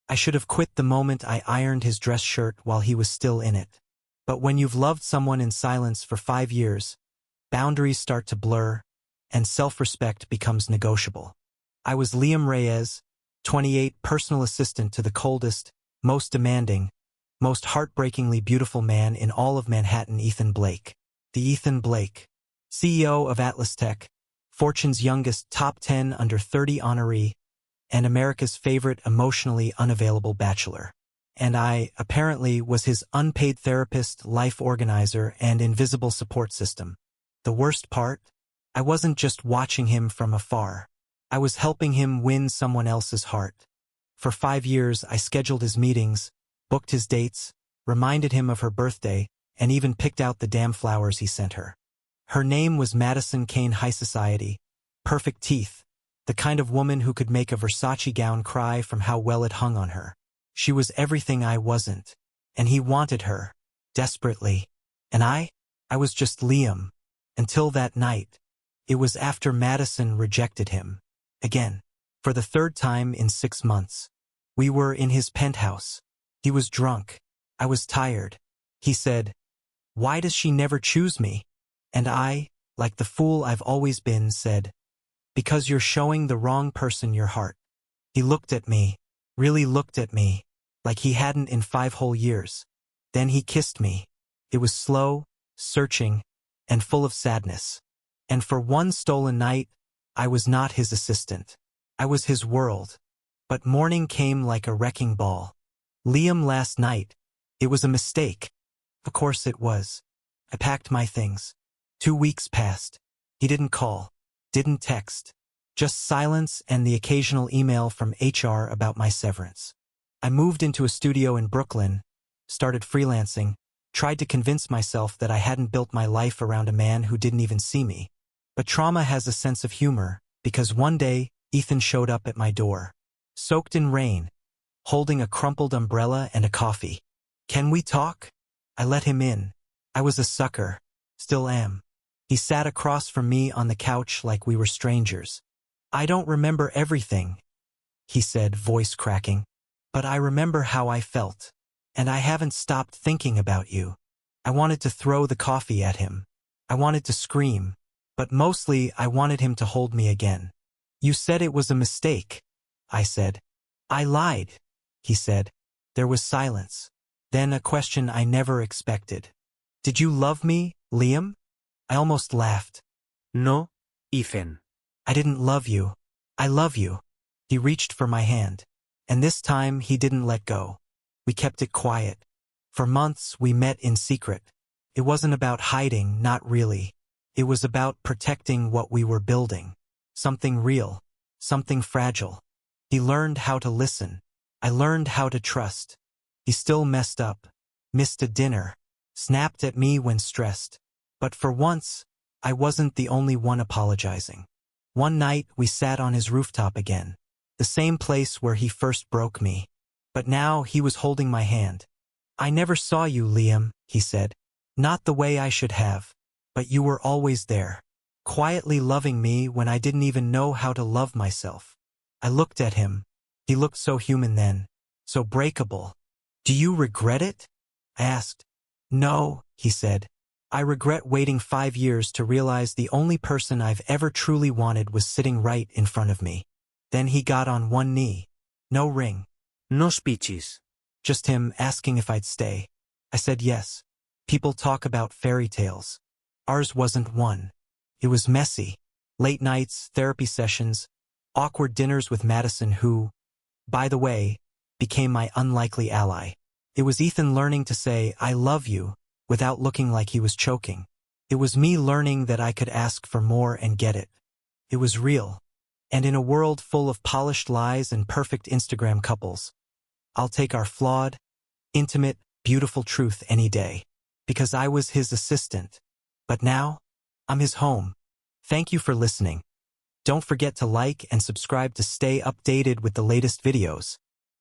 I should have quit the moment I ironed his dress shirt while he was still in it. But when you've loved someone in silence for 5 years, boundaries start to blur, and self-respect becomes negotiable. I was Liam Reyes, 28, personal assistant to the coldest, most demanding, most heartbreakingly beautiful man in all of Manhattan, Ethan Blake. The Ethan Blake, CEO of Atlas Tech, Fortune's youngest top 10 under 30 honoree, and America's favorite emotionally unavailable bachelor. And I, apparently, was his unpaid therapist, life organizer, and invisible support system. The worst part? I wasn't just watching him from afar. I was helping him win someone else's heart. For 5 years, I scheduled his meetings, booked his dates, reminded him of her birthday, and even picked out the damn flowers he sent her. Her name was Madison Kane High Society, perfect teeth, the kind of woman who could make a Versace gown cry from how well it hung on her. She was everything I wasn't, and he wanted her, desperately. And I was just Liam. Until that night. It was after Madison rejected him. Again. For the 3rd time in 6 months. We were in his penthouse. He was drunk. I was tired. He said, "Why does she never choose me?" And I, like the fool I've always been, said, "Because you're showing the wrong person your heart." He looked at me, really looked at me, like he hadn't in 5 whole years. Then he kissed me. It was slow, searching, and full of sadness. And for one stolen night, I was not his assistant. I was his world. But morning came like a wrecking ball. "Liam, last night. It was a mistake." Of course it was. I packed my things. 2 weeks passed. He didn't call, didn't text. Just silence and the occasional email from HR about my severance. I moved into a studio in Brooklyn, started freelancing, tried to convince myself that I hadn't built my life around a man who didn't even see me. But trauma has a sense of humor, because one day, Ethan showed up at my door. Soaked in rain, holding a crumpled umbrella and a coffee. "Can we talk?" I let him in. I was a sucker. Still am. He sat across from me on the couch like we were strangers. "I don't remember everything," he said, voice cracking. "But I remember how I felt. And I haven't stopped thinking about you." I wanted to throw the coffee at him. I wanted to scream. But mostly I wanted him to hold me again. "You said it was a mistake," I said. "I lied," he said. There was silence. Then a question I never expected. "Did you love me, Liam?" I almost laughed. No, Ethan. "I didn't love you. I love you." He reached for my hand. And this time he didn't let go. We kept it quiet. For months we met in secret. It wasn't about hiding, not really. It was about protecting what we were building. Something real. Something fragile. He learned how to listen. I learned how to trust. He still messed up. Missed a dinner. Snapped at me when stressed. But for once, I wasn't the only one apologizing. One night we sat on his rooftop again. The same place where he first broke me. But now he was holding my hand. "I never saw you, Liam," he said. "Not the way I should have. But you were always there. Quietly loving me when I didn't even know how to love myself." I looked at him. He looked so human then. So breakable. "Do you regret it?" I asked. "No," he said. "I regret waiting 5 years to realize the only person I've ever truly wanted was sitting right in front of me." Then he got on one knee. No ring. No speeches. Just him asking if I'd stay. I said yes. People talk about fairy tales. Ours wasn't one. It was messy. Late nights, therapy sessions, awkward dinners with Madison who, by the way, became my unlikely ally. It was Ethan learning to say, "I love you," without looking like he was choking. It was me learning that I could ask for more and get it. It was real. And in a world full of polished lies and perfect Instagram couples, I'll take our flawed, intimate, beautiful truth any day. Because I was his assistant. But now, I'm his home. Thank you for listening. Don't forget to like and subscribe to stay updated with the latest videos.